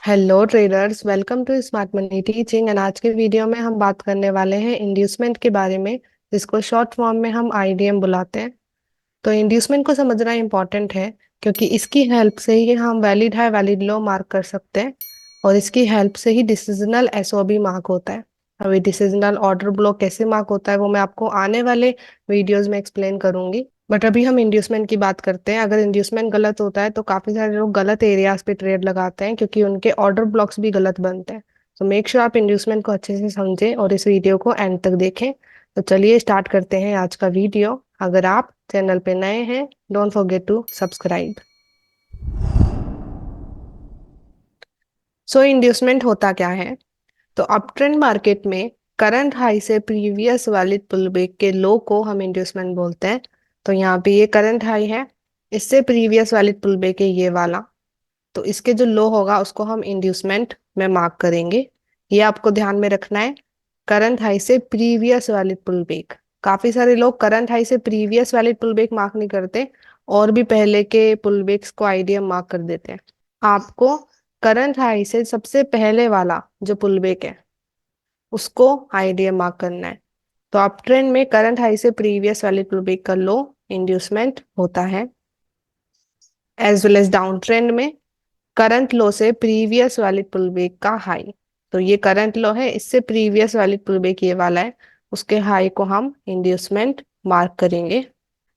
Hello traders, welcome to Smart Money Teaching. And आज के video में हम बात करने वाले हैं इंड्यूसमेंट के बारे में, जिसको शॉर्ट फॉर्म में हम आईडीएम बुलाते हैं। तो इंड्यूसमेंट को समझना इंपॉर्टेंट है, क्योंकि इसकी हेल्प से ही हम वैलिड है वैलिड लो मार्क कर सकते हैं, और इसकी हेल्प से ही डिसीजनल एसओबी मार्क होता है। अभी डिसीजनल ऑर्डर ब्लॉक कैसे मार्क होता है वो मैं आपको आने वाले वीडियोस में एक्सप्लेन करूंगी। बट अभी हम इंड्यूसमेंट की बात करते हैं। अगर इंड्यूसमेंट गलत होता है तो काफी सारे लोग गलत एरियाज पे ट्रेड लगाते हैं, क्योंकि उनके ऑर्डर ब्लॉक्स भी गलत बनते हैं। तो मेक श्योर आप इंड्यूसमेंट को अच्छे से समझें और इस वीडियो को एंड तक देखें। तो चलिए स्टार्ट करते हैं आज का वीडियो। अगर आप चैनल पे नए हैं, don't forget to subscribe. So inducement होता क्या है? तो अप ट्रेंड मार्केट में करंट हाई से प्रीवियस वाली पुलबैक के लो को हम इंड्यूसमेंट बोलते हैं। तो यहाँ पे ये करंट हाई है, इससे प्रीवियस वाली पुलबैक है ये वाला। तो इसके जो लो होगा उसको हम इंड्यूसमेंट में मार्क करेंगे। ये आपको ध्यान में रखना है, करंट हाई से प्रीवियस वाली पुलबैक। काफी सारे लोग करंट हाई से प्रीवियस वाली पुलबैक मार्क नहीं करते, और भी पहले के पुलबैक्स को आईडीएम मार्क कर देते हैं। आपको करंट हाई से सबसे पहले वाला जो पुलबैक है उसको आईडीएम मार्क करना है। तो अप ट्रेंड में करंट हाई से प्रीवियस वाली पुलबैक का लो इंड्यूसमेंट होता है, as well as down trend में करंट लो से प्रीवियस वाली पुलबैक का हाई। तो ये करंट लो है, इससे प्रीवियस वाली पुलबैक ये वाला है, उसके हाई को हम इंड्यूसमेंट मार्क करेंगे।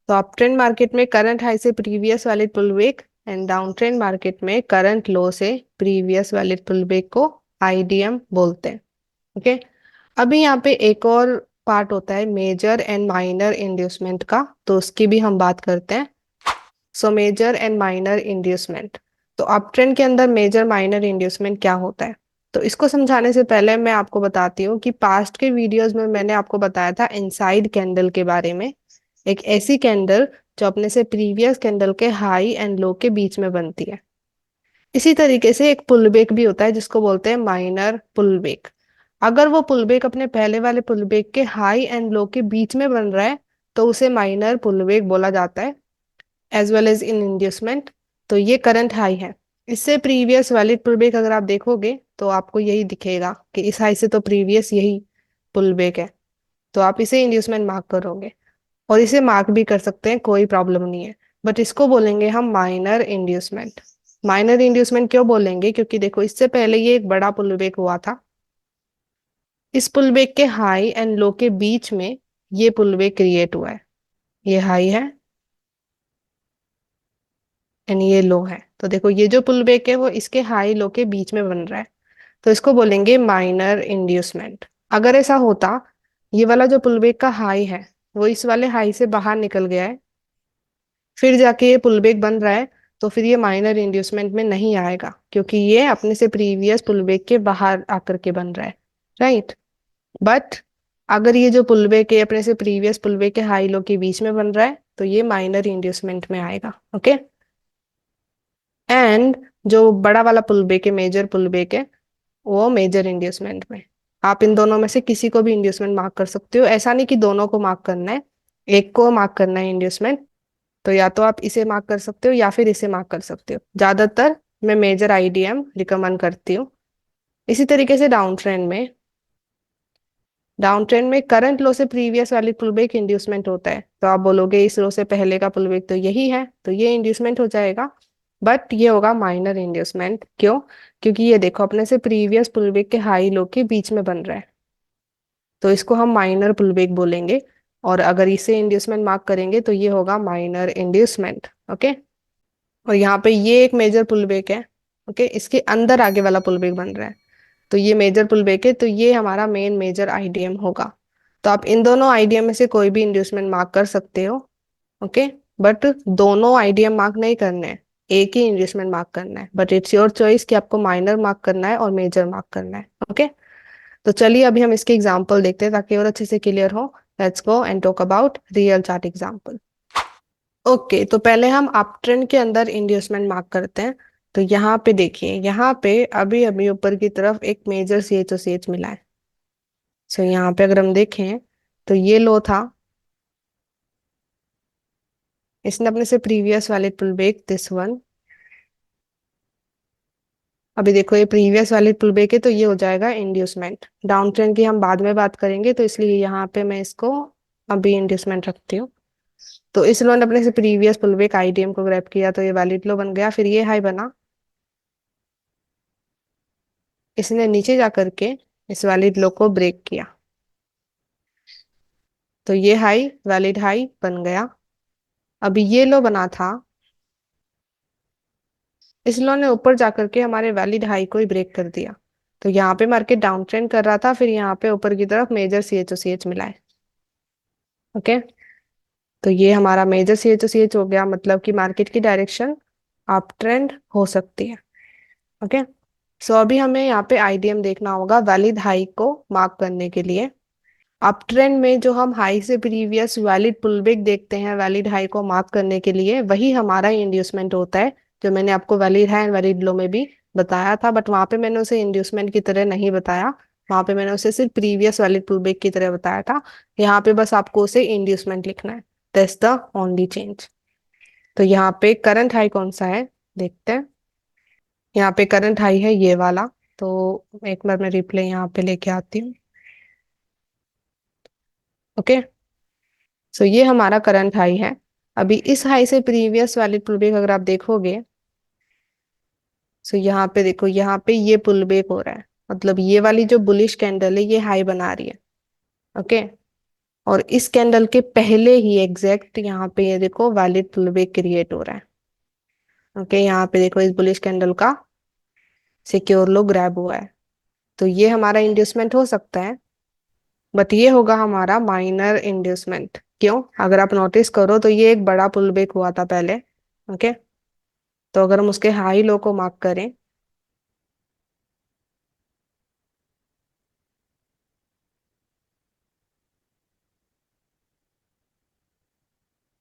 तो अप ट्रेंड मार्केट में करंट हाई से प्रीवियस वाली pullback, and down trend market में करंट लो से प्रीवियस वाली पुलबैक को आईडीएम बोलते हैं। ओके। अभी यहाँ पे एक और पार्ट होता है मेजर एंड माइनर इंड्यूसमेंट का, तो उसकी भी हम बात करते हैं। So major and minor inducement. तो अप ट्रेंड के अंदर मेजर माइनर इंड्यूसमेंट क्या होता है? तो इसको समझाने से पहले मैं आपको बताती हूँ कि पास्ट के वीडियोस में मैंने आपको बताया था इनसाइड कैंडल के बारे में। एक ऐसी कैंडल जो अपने से प्रीवियस कैंडल के हाई एंड लो के बीच में बनती है। इसी तरीके से एक पुलबैक भी होता है जिसको बोलते हैं माइनर पुलबैक। अगर वो पुलबैक अपने पहले वाले पुलबैक के हाई एंड लो के बीच में बन रहा है तो उसे माइनर पुलबैक बोला जाता है, as well as in inducement. तो ये करंट हाई है, इससे प्रीवियस वैलिड पुलबैक अगर आप देखोगे तो आपको यही दिखेगा कि इस हाई से तो प्रीवियस यही पुलबैक है। तो आप इसे इंड्यूसमेंट मार्क करोगे, और इसे मार्क भी कर सकते हैं, कोई प्रॉब्लम नहीं है। बट इसको बोलेंगे हम माइनर इंड्यूसमेंट। माइनर इंड्यूसमेंट क्यों बोलेंगे? क्योंकि देखो, इससे पहले ये एक बड़ा पुलबैक हुआ था, इस पुलबैक के हाई एंड लो के बीच में ये पुलबैक क्रिएट हुआ है। ये हाई है एंड ये लो है। तो देखो, ये जो पुलबैक है वो इसके हाई लो के बीच में बन रहा है, तो इसको बोलेंगे माइनर इंड्यूसमेंट। अगर ऐसा होता, ये वाला जो पुलबैक का हाई है वो इस वाले हाई से बाहर निकल गया है, फिर जाके ये पुलबैक बन रहा है, तो फिर ये माइनर इंड्यूसमेंट में नहीं आएगा, क्योंकि ये अपने से प्रीवियस पुलबैक के बाहर आकर के बन रहा है। राइट। बट अगर ये जो पुलबैक है अपने से प्रीवियस पुलबैक के हाई लो के बीच में बन रहा है तो ये माइनर इंड्यूसमेंट में आएगा। ओके। एंड जो बड़ा वाला पुलबैक है, मेजर पुलबैक है, वो मेजर इंड्यूसमेंट में। आप इन दोनों में से किसी को भी इंड्यूसमेंट मार्क कर सकते हो, ऐसा नहीं कि दोनों को मार्क करना है, एक को मार्क करना है इंड्यूसमेंट। तो या तो आप इसे मार्क कर सकते हो या फिर इसे मार्क कर सकते हो। ज्यादातर मैं मेजर आईडीएम रिकमेंड करती हूँ। इसी तरीके से डाउन ट्रेंड में करंट लो से प्रीवियस वाली पुलबैक इंड्यूसमेंट होता है। तो आप बोलोगे इस लो से पहले का पुलबैक तो यही है, तो ये इंड्यूसमेंट हो जाएगा। बट ये होगा माइनर इंड्यूसमेंट। क्यों? क्योंकि ये देखो, अपने से प्रीवियस पुलबैक के हाई लो के बीच में बन रहा है, तो इसको हम माइनर पुलबैक बोलेंगे। और अगर इसे इंड्यूसमेंट मार्क करेंगे तो ये होगा माइनर इंड्यूसमेंट। ओके। और यहाँ पे ये एक मेजर पुलबैक है। ओके, इसके अंदर आगे वाला पुलबैक बन रहा है, तो ये मेजर पुलबैक है, तो ये हमारा मेन मेजर आईडीएम होगा। तो आप इन दोनों आईडीएम में से कोई भी इंड्यूसमेंट मार्क कर सकते हो। ओके। बट दोनों आईडीएम मार्क नहीं करने हैं, एक ही इंड्यूसमेंट मार्क करना है। बट इट्स योर चॉइस कि आपको माइनर मार्क करना है और मेजर मार्क करना है। ओके। तो चलिए अभी हम इसके एग्जाम्पल देखते हैं ताकि और अच्छे से क्लियर हो। Let's go and talk about real chart example. Okay, तो पहले हम अप ट्रेंड के अंदर इंड्यूसमेंट मार्क करते हैं। तो यहाँ पे देखिए, यहाँ पे अभी अभी ऊपर की तरफ एक मेजर सी एच और सी एच मिला है। सो यहाँ पे अगर हम देखें तो ये लो था, इसने अपने से प्रीवियस वाले पुल ब्रेक दिस वन, अभी देखो ये प्रीवियस वाली पुल बैक है तो ये हो जाएगा इंड्यूसमेंट। डाउन ट्रेंड की हम बाद में बात करेंगे, तो इसलिए यहाँ पे मैं इसको अभी इंड्यूसमेंट रखती हूँ। तो इस लो ने अपने से प्रीवियस पुल बैक आईडीएम को ग्रैब किया तो ये वैलिड लो बन गया, फिर ये हाई बना, इसने नीचे जा करके इस वैलिड लो को ब्रेक किया, तो ये हाई वैलिड हाई बन गया। अभी ये लो बना था, इस लो ने ऊपर जाकर के हमारे वैलिड हाई को ही ब्रेक कर दिया, तो यहाँ पे मार्केट डाउन ट्रेंड कर रहा था, फिर यहाँ पे ऊपर की तरफ मेजर सी एच मिला है। ओके, तो ये हमारा मेजर सी एच हो गया, मतलब कि मार्केट की डायरेक्शन अप ट्रेंड हो सकती है। ओके, सो अभी हमें यहाँ पे आईडीएम देखना होगा वैलिड हाई को मार्क करने के लिए। अप ट्रेंड में जो हम हाई से प्रीवियस वैलिड पुलबैक देखते हैं वैलिड हाई को मार्क करने के लिए, वही हमारा इंड्यूसमेंट होता है, जो मैंने आपको वैलिड हाई एंड वैलिड लो में भी बताया था, बट वहां पे मैंने उसे इंड्यूसमेंट की तरह नहीं बताया, वहां पे मैंने उसे सिर्फ प्रीवियस वैलिड पुलबैक की तरह बताया था। यहाँ पे बस आपको उसे इंड्यूसमेंट लिखना है, दैट्स द ओनली चेंज। तो यहाँ पे करंट हाई कौन सा है देखते हैं। यहाँ पे करंट हाई है ये वाला, तो एक बार मैं रिप्ले यहाँ पे लेके आती हूँ। ओके, सो ये हमारा करंट हाई है। अभी इस हाई से प्रीवियस वाली पुलबैक अगर आप देखोगे, सो यहाँ पे देखो, यहाँ पे ये पुलबैक हो रहा है, मतलब ये वाली जो बुलिश कैंडल है ये हाई बना रही है। ओके, और इस कैंडल के पहले ही एग्जैक्ट यहाँ पे ये देखो वैलिड पुलबैक क्रिएट हो रहा है। ओके, यहाँ पे देखो इस बुलिश कैंडल का सिक्योर लो ग्रैब हुआ है, तो ये हमारा इंड्यूसमेंट हो सकता है, बट ये होगा हमारा माइनर इंड्यूसमेंट। क्यों? अगर आप नोटिस करो तो ये एक बड़ा पुल बैक हुआ था पहले। ओके, तो अगर हम उसके हाई लो को मार्क करें,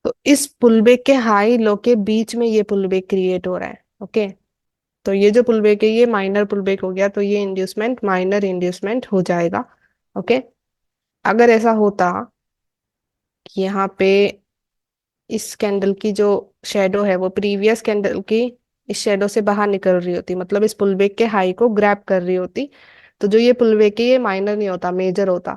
तो इस पुल बैक के हाई लो के बीच में ये पुल बैक क्रिएट हो रहा है। ओके, तो ये जो पुल बैक है ये माइनर पुल बैक हो गया, तो ये इंड्यूसमेंट माइनर इंड्यूसमेंट हो जाएगा। ओके, अगर ऐसा होता कि यहाँ पे इस कैंडल की जो शेडो है वो प्रीवियस कैंडल की इस शेडो से बाहर निकल रही होती, मतलब इस पुलबैक के हाई को ग्रैब कर रही होती, तो जो ये पुलबैक है ये माइनर नहीं होता, मेजर होता,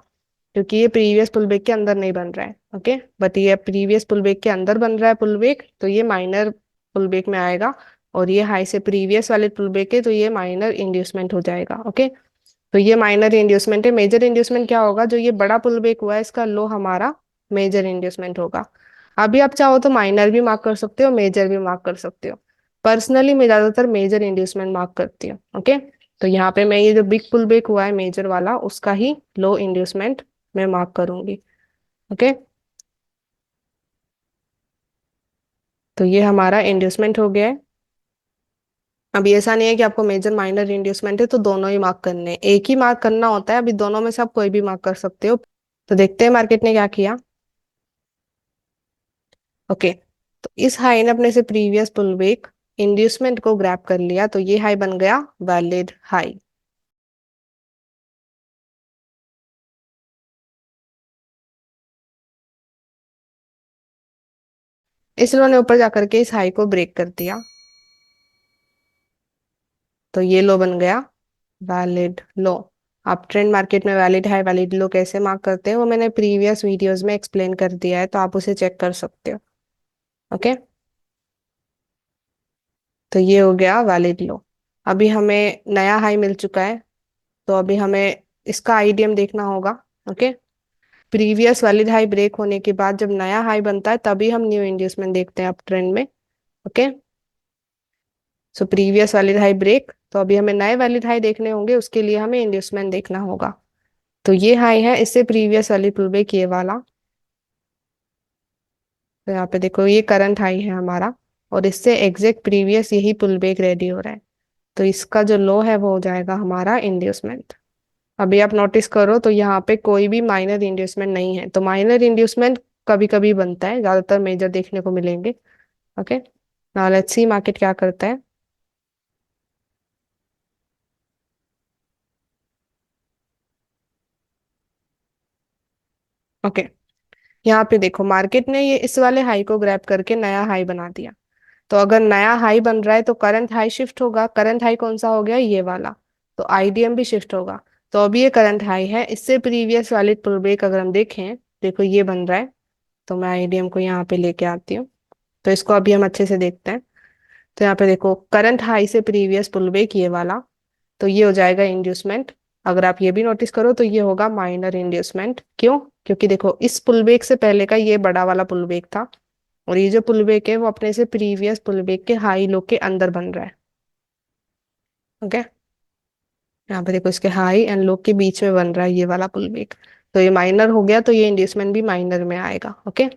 क्योंकि ये प्रीवियस पुलबैक के अंदर नहीं बन रहा है। ओके, बट ये प्रीवियस पुलबैक के अंदर बन रहा है पुलबैक, तो ये माइनर पुलबैक में आएगा, और ये हाई से प्रीवियस वाले पुलबैक है तो ये माइनर इंड्यूसमेंट हो जाएगा। ओके, तो ये माइनर इंड्यूसमेंट है। मेजर इंड्यूसमेंट क्या होगा? जो ये बड़ा पुल बैक हुआ है इसका लो हमारा मेजर इंड्यूसमेंट होगा। अभी आप चाहो तो माइनर भी मार्क कर सकते हो, मेजर भी मार्क कर सकते हो। पर्सनली मैं ज्यादातर मेजर इंड्यूसमेंट मार्क करती हूँ। ओके, तो यहाँ पे मैं ये जो बिग पुल बैक हुआ है मेजर वाला उसका ही लो इंड्यूसमेंट मैं मार्क करूंगी। ओके, तो ये हमारा इंड्यूसमेंट हो गया है। अभी ऐसा नहीं है कि आपको मेजर माइनर इंड्यूसमेंट है तो दोनों ही मार्क करने हैं, एक ही मार्क करना होता है, अभी दोनों में से आप कोई भी मार्क कर सकते हो। तो देखते हैं मार्केट ने क्या किया। ओके, तो इस हाई ने अपने से प्रीवियस पुल बैक इंड्यूसमेंट को ग्रैब कर लिया, तो ये हाई बन गया वैलिड हाई। इस लो ने ऊपर जाकर के इस हाई को ब्रेक कर दिया, तो ये लो बन गया वैलिड लो। आप ट्रेंड मार्केट में वैलिड हाई वैलिड लो कैसे मार्क करते हैं वो मैंने प्रीवियस वीडियोस में एक्सप्लेन कर दिया है, तो आप उसे चेक कर सकते हो। ओके, तो ये हो गया वैलिड लो। अभी हमें नया हाई मिल चुका है, तो अभी हमें इसका आईडीएम देखना होगा। Okay, previous valid high break होने के बाद जब नया हाई बनता है तभी हम न्यू इंड्यूसमेंट देखते हैं अप ट्रेंड में। Okay, so previous valid high break, तो अभी हमें नए वैलिड हाई देखने होंगे, उसके लिए हमें इंड्यूसमेंट देखना होगा। तो ये हाई है, इससे प्रीवियस वाली पुल बैक ये वाला, तो यहाँ पे देखो ये करंट हाई है हमारा, और इससे एग्जैक्ट प्रीवियस यही पुल बैक रेडी हो रहा है, तो इसका जो लो है वो हो जाएगा हमारा इंड्यूसमेंट। अभी आप नोटिस करो तो यहाँ पे कोई भी माइनर इंड्यूसमेंट नहीं है, तो माइनर इंड्यूसमेंट कभी कभी बनता है, ज्यादातर मेजर देखने को मिलेंगे। Okay, now let's see market क्या करता है। ओके, यहाँ पे देखो मार्केट ने ये इस वाले हाई को ग्रैब करके नया हाई बना दिया, तो अगर नया हाई बन रहा है तो करंट हाई शिफ्ट होगा। करंट हाई कौन सा हो गया, ये वाला। तो आईडीएम भी शिफ्ट होगा। तो अभी ये करंट हाई है, इससे प्रीवियस वाले पुल बैक अगर हम देखें, देखो ये बन रहा है। तो मैं आईडीएम को यहाँ पे लेके आती हूँ। तो इसको अभी हम अच्छे से देखते हैं। तो यहाँ पे देखो करंट हाई से प्रीवियस पुल बैक ये वाला, तो ये हो जाएगा इंड्यूसमेंट। अगर आप ये भी नोटिस करो तो ये होगा माइनर इंड्यूसमेंट। क्यों? क्योंकि देखो इस पुल बैक से पहले का ये बड़ा वाला पुल बैक था, और ये जो पुल बैक है वो अपने से प्रीवियस पुल बैक के हाई लो के अंदर बन रहा है। ओके, यहाँ पे देखो इसके हाई एंड लो के बीच में बन रहा है ये वाला पुल बैक। तो ये माइनर हो गया, तो ये इंड्यूसमेंट भी माइनर में आएगा। ओके,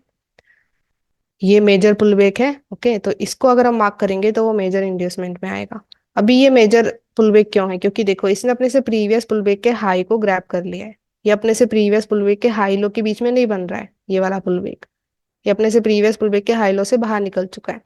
ये मेजर पुल बैक है। ओके, तो इसको अगर हम मार्क करेंगे तो वो मेजर इंड्यूसमेंट में आएगा। अभी ये मेजर पुल बैक क्यों है? क्योंकि देखो इसने अपने से प्रीवियस पुल बैक के हाई को ग्रैब कर लिया है। ये अपने से प्रीवियस पुल बैक के हाई लो के बीच में नहीं बन रहा है ये वाला पुल बैक। ये अपने से प्रीवियस पुल बैक के हाई लो से बाहर निकल चुका है।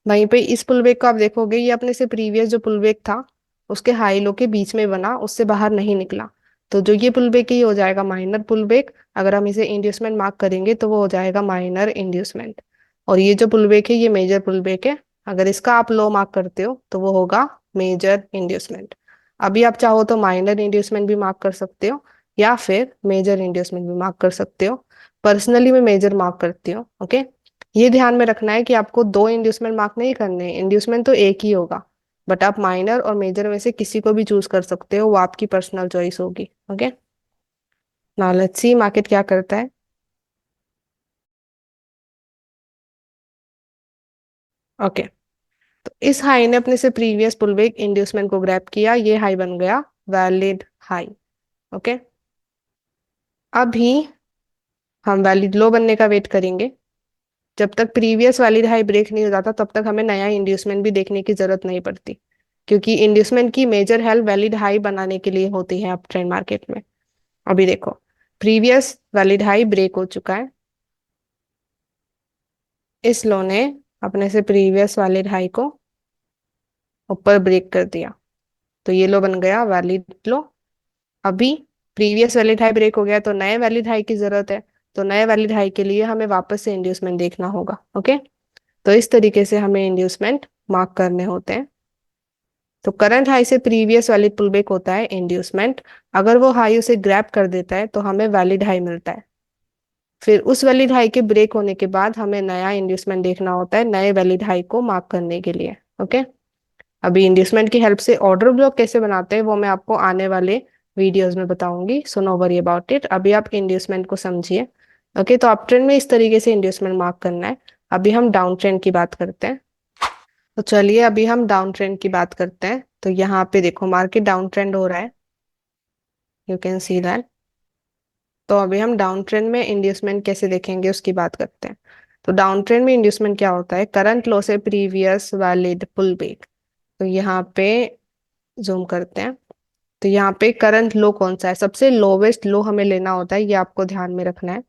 वहीं पे इस पुल बैक को आप देखोगे, ये अपने से प्रीवियस जो पुल बैक था उसके हाई लो के बीच में बना, उससे बाहर नहीं निकला। तो जो ये पुल बैक है ये हो जाएगा माइनर पुल बैक। अगर हम इसे इंड्यूसमेंट मार्क करेंगे तो वो हो जाएगा माइनर इंड्यूसमेंट। और ये जो पुल बैक है ये मेजर पुल बैक है। अगर इसका आप लो मार्क करते हो तो वो होगा मेजर इंड्यूसमेंट। अभी आप चाहो तो माइनर इंड्यूसमेंट भी मार्क कर सकते हो, या फिर मेजर इंड्यूसमेंट भी मार्क कर सकते हो। पर्सनली मैं मेजर मार्क करती हूँ। ओके, ये ध्यान में रखना है कि आपको दो इंड्यूसमेंट मार्क नहीं करने हैं, इंड्यूसमेंट तो एक ही होगा। बट आप माइनर और मेजर में से किसी को भी चूज कर सकते हो, वो आपकी पर्सनल चॉइस होगी। Okay, now let's see market क्या करता है। ओके, तो इस हाई ने अपने से प्रीवियस पुलबैक इंड्यूसमेंट को ग्रैब किया, ये हाई बन गया वैलिड हाई। ओके, अभी हम वैलिड लो बनने का वेट करेंगे। जब तक प्रीवियस वैलिड हाई ब्रेक नहीं हो जाता तब तक हमें नया इंड्यूसमेंट भी देखने की जरूरत नहीं पड़ती, क्योंकि इंड्यूसमेंट की मेजर हेल्प वैलिड हाई बनाने के लिए होती है अप ट्रेंड मार्केट में। अभी देखो प्रीवियस वैलिड हाई ब्रेक हो चुका है, इस लो ने अपने से प्रीवियस वैलिड हाई को ऊपर ब्रेक कर दिया, तो ये लो बन गया वैलिड लो। अभी प्रीवियस वैलिड हाई ब्रेक हो गया तो नए वैलिड हाई की जरूरत है। तो नए वैलिड हाई के लिए हमें वापस से इंड्यूसमेंट देखना होगा। ओके, तो इस तरीके से हमें इंड्यूसमेंट मार्क करने होते हैं। तो करंट हाई से प्रीवियस वैलिड पुलबैक होता है इंड्यूसमेंट। अगर वो हाई उसे ग्रैब कर देता है तो हमें वैलिड हाई मिलता है। फिर उस वैलिड हाई के ब्रेक होने के बाद हमें नया इंड्यूसमेंट देखना होता है नए वैलिड हाई को मार्क करने के लिए। ओके, अभी इंड्यूसमेंट की हेल्प से ऑर्डर ब्लॉक कैसे बनाते हैं वो मैं आपको आने वाले वीडियोस में बताऊंगी, so no worry about it. अभी आप इंड्यूसमेंट को समझिए। ओके, तो अप ट्रेंड में इस तरीके से इंड्यूसमेंट मार्क करना है। अभी हम डाउन ट्रेंड की बात करते हैं। तो चलिए अभी हम डाउन ट्रेंड की बात करते हैं। तो यहाँ पे देखो मार्केट डाउन ट्रेंड हो रहा है, यू कैन सी दैट। तो अभी हम डाउन ट्रेंड में इंड्यूसमेंट कैसे देखेंगे उसकी बात करते हैं। तो डाउन ट्रेंड में इंड्यूसमेंट क्या होता है, करंट लो से प्रीवियस वैलिड पुल बैक। तो यहाँ पे जूम करते हैं। तो यहाँ पे करंट लो कौन सा है, सबसे लोवेस्ट लो हमें लेना होता है, ये आपको ध्यान में रखना है।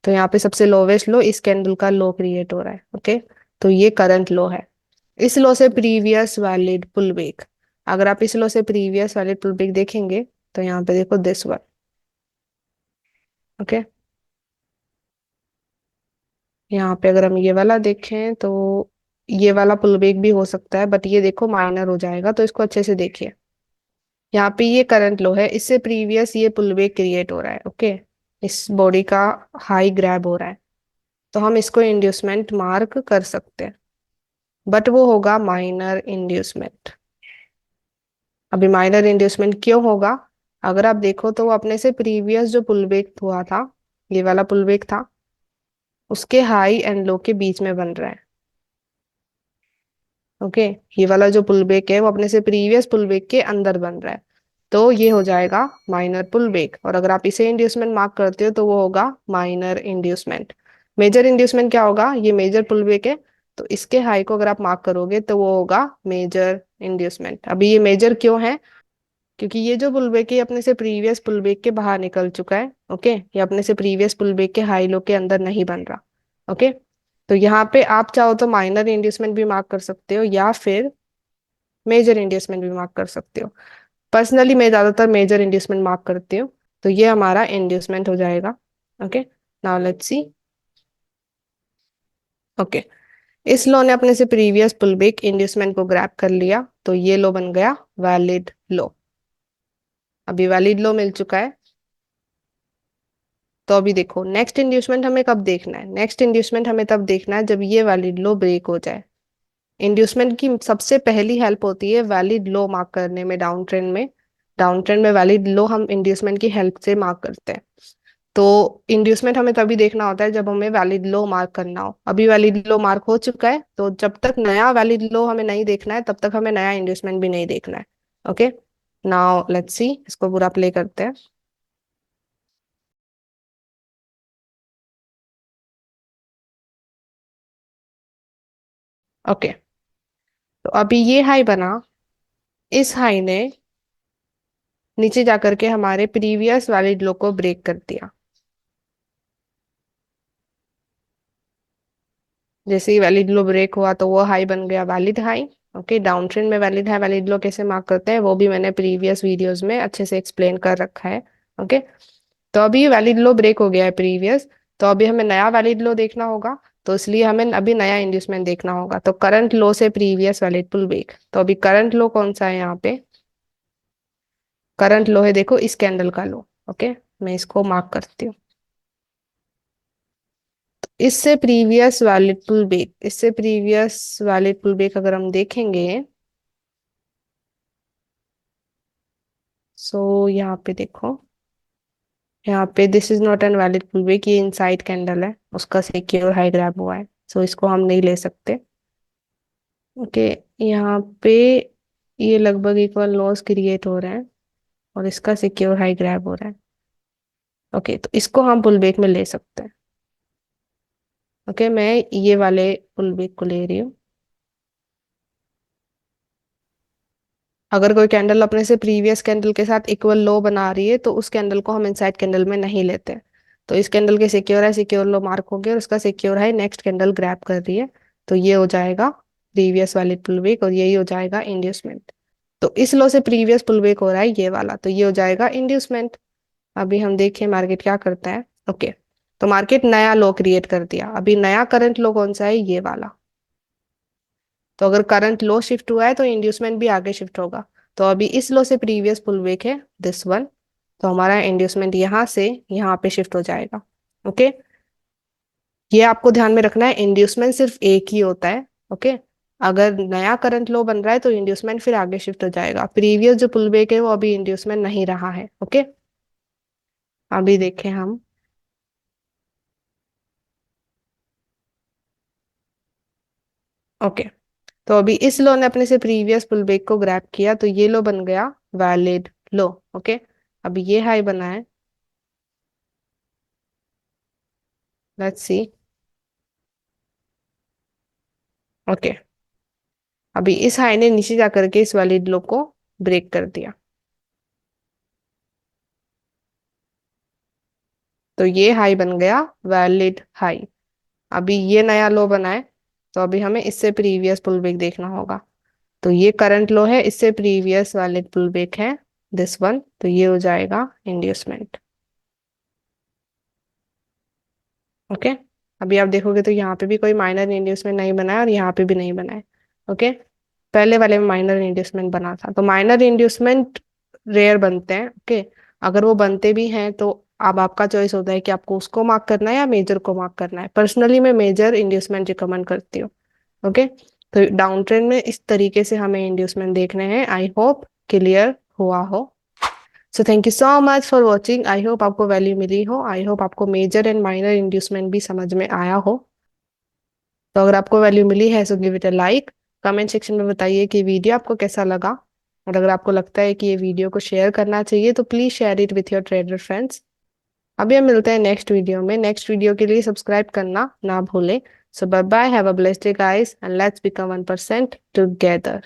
तो यहाँ पे सबसे लोवेस्ट लो इस कैंडल का लो क्रिएट हो रहा है। ओके, तो ये करंट लो है। इस लो से प्रीवियस वैलिड पुल बैक, अगर आप इस लो से प्रीवियस वैलिड पुल बैक देखेंगे तो यहाँ पे देखो दिस वन। ओके, यहाँ पे अगर हम ये वाला देखें तो ये वाला पुल बैक भी हो सकता है, बट ये देखो माइनर हो जाएगा, तो इसको अच्छे से देखिए। यहाँ पे ये करंट लो है, इससे प्रीवियस ये पुल बैक क्रिएट हो रहा है। ओके, इस बॉडी का हाई ग्रैब हो रहा है, तो हम इसको इंड्यूसमेंट मार्क कर सकते हैं, बट वो होगा माइनर इंड्यूसमेंट। अभी माइनर इंड्यूसमेंट क्यों होगा? अगर आप देखो तो वो अपने से प्रीवियस जो पुलबैक हुआ था, ये वाला पुलबैक था, उसके हाई एंड लो के बीच में बन रहा है। ओके, ये वाला जो पुलबैक है वो अपने से प्रीवियस पुलबैक के अंदर बन रहा है, तो ये हो जाएगा माइनर पुलबैक। और अगर आप इसे इंड्यूसमेंट मार्क करते हो तो वो होगा माइनर इंड्यूसमेंट। मेजर इंड्यूसमेंट क्या होगा, ये मेजर पुलबैक है, तो इसके हाई को अगर आप मार्क करोगे तो वो होगा मेजर इंड्यूसमेंट। अभी ये मेजर क्यों है? क्योंकि ये जो पुलबैक है ये अपने से प्रीवियस पुलबैक के बाहर निकल चुका है। ओके, ये अपने से प्रीवियस पुलबैक के हाई लो के अंदर नहीं बन रहा। ओके, तो यहाँ पे आप चाहो तो माइनर इंड्यूसमेंट भी मार्क कर सकते हो, या फिर मेजर इंड्यूसमेंट भी मार्क कर सकते हो। पर्सनली मैं ज्यादातर मेजर इंड्यूसमेंट मार्क करती हूँ, तो ये हमारा इंड्यूसमेंट हो जाएगा। Okay, now let's see. Okay, इस लो ने अपने से प्रीवियस पुलबैक इंड्यूसमेंट को ग्रैब कर लिया, तो ये लो बन गया वैलिड लो। अभी वैलिड लो मिल चुका है। तो अभी देखो नेक्स्ट इंड्यूसमेंट हमें कब देखना है, नेक्स्ट इंड्यूसमेंट हमें तब देखना है जब ये वैलिड लो ब्रेक हो जाए। इंड्यूसमेंट की सबसे पहली हेल्प होती है वैलिड लो मार्क करने में डाउन ट्रेंड में। डाउन ट्रेंड में वैलिड लो हम इंड्यूसमेंट की हेल्प से मार्क करते हैं। तो इंड्यूसमेंट हमें तभी देखना होता है जब हमें वैलिड लो मार्क करना हो। अभी वैलिड लो मार्क हो चुका है, तो जब तक नया वैलिड लो हमें नहीं देखना है तब तक हमें नया इंड्यूसमेंट भी नहीं देखना है। ओके, नाउ लेट्स सी, इसको पूरा प्ले करते हैं। ओके, तो अभी ये हाई बना, इस हाई ने नीचे जाकर के हमारे प्रीवियस वैलिड लो को ब्रेक कर दिया। जैसे ही वैलिड लो ब्रेक हुआ तो वो हाई बन गया valid high. Okay, down trend में वैलिड हाई वैलिड लो कैसे मार्क करते हैं वो भी मैंने प्रीवियस वीडियोस में अच्छे से एक्सप्लेन कर रखा है। ओके, तो अभी वैलिड लो ब्रेक हो गया है प्रीवियस। तो अभी हमें नया वैलिड लो देखना होगा, तो इसलिए हमें अभी नया इंड्यूसमेंट देखना होगा। तो करंट लो से प्रीवियस वैलिड पुल ब्रेक, तो अभी करंट लो कौन सा है यहाँ पे, करंट लो है देखो इस कैंडल का लो। ओके, मैं इसको मार्क करती हूँ। इससे प्रीवियस वैलिड पुल ब्रेक, इससे प्रीवियस वैलिड पुल ब्रेक अगर हम देखेंगे, सो यहाँ पे देखो, यहाँ पे this is not an valid pull break, ये इनसाइड कैंडल है, उसका सिक्योर हाई ग्रैब हुआ है, सो इसको हम नहीं ले सकते। ओके, यहाँ पे ये लगभग इक्वल लॉस क्रिएट हो रहे हैं और इसका सिक्योर हाई ग्रैब हो रहा है। ओके, तो इसको हम पुल बैक में ले सकते हैं। ओके, मैं ये वाले पुल बैक को ले रही हूँ। अगर कोई कैंडल अपने से प्रीवियस कैंडल के साथ इक्वल लो बना रही है तो उस कैंडल को हम इनसाइड कैंडल में नहीं लेते। तो इस कैंडल के सिक्योर है, सिक्योर लो मार्क हो गया और उसका सिक्योर है नेक्स्ट कैंडल ग्रैब कर रही है, तो ये हो जाएगा प्रीवियस वाली पुल बैक और यही हो जाएगा इंड्यूसमेंट। तो इस लो से प्रीवियस पुल बैक हो रहा है ये वाला, तो ये हो जाएगा इंड्यूसमेंट। अभी हम देखें मार्केट क्या करता है। ओके, तो मार्केट नया लो क्रिएट कर दिया। अभी नया करंट लो कौन सा है, ये वाला। तो अगर करंट लो शिफ्ट हुआ है तो इंड्यूसमेंट भी आगे शिफ्ट होगा। तो अभी इस लो से प्रीवियस पुल बैक है दिस वन, तो हमारा इंड्यूसमेंट यहाँ से यहाँ पे शिफ्ट हो जाएगा। ओके, ये आपको ध्यान में रखना है, इंड्यूसमेंट सिर्फ एक ही होता है। ओके, अगर नया करंट लो बन रहा है तो इंड्यूसमेंट फिर आगे शिफ्ट हो जाएगा। प्रीवियस जो पुल बैक है वो अभी इंड्यूसमेंट नहीं रहा है। ओके, अभी देखें हम। ओके, तो अभी इस लो ने अपने से प्रीवियस पुल बैक को ग्रैब किया, तो ये लो बन गया वैलिड लो। ओके, अभी ये हाई बना है, लेट्स सी। ओके, अभी इस हाई ने नीचे जा करके इस वैलिड लो को ब्रेक कर दिया, तो ये हाई बन गया वैलिड हाई। अभी ये नया लो बना है, तो अभी हमें इससे प्रीवियस पुल बैक देखना होगा। तो ये करंट लो है, इससे प्रीवियस वैलिड पुल बैक है दिस वन, तो ये हो जाएगा इंड्यूसमेंट। ओके, अभी आप देखोगे तो यहाँ पे भी कोई माइनर इंड्यूसमेंट नहीं बना है और यहाँ पे भी नहीं बना है। ओके, पहले वाले में माइनर इंड्यूसमेंट बना था। तो माइनर इंड्यूसमेंट रेयर बनते हैं। ओके, अगर वो बनते भी हैं तो अब आपका चॉइस होता है कि आपको उसको मार्क करना है या मेजर को मार्क करना है। पर्सनली मैं मेजर इंड्यूसमेंट रिकमेंड करती हूँ। ओके, तो डाउन ट्रेंड में इस तरीके से हमें इंड्यूसमेंट देखने हैं। आई होप क्लियर हुआ हो। So thank you so much for watching. I hope आपको वैल्यू मिली हो, आई होप आपको मेजर एंड माइनर इंड्यूसमेंट भी समझ में आया हो। तो अगर आपको वैल्यू मिली है so give it a like. Comment section में बताइए कि वीडियो आपको कैसा लगा, और अगर आपको लगता है कि ये वीडियो को शेयर करना चाहिए तो please share it with your trader friends. अभी हम मिलते हैं नेक्स्ट वीडियो में। नेक्स्ट वीडियो के लिए सब्सक्राइब करना ना भूलें। So bye bye, have a blessed day guys, and let's become 1% together.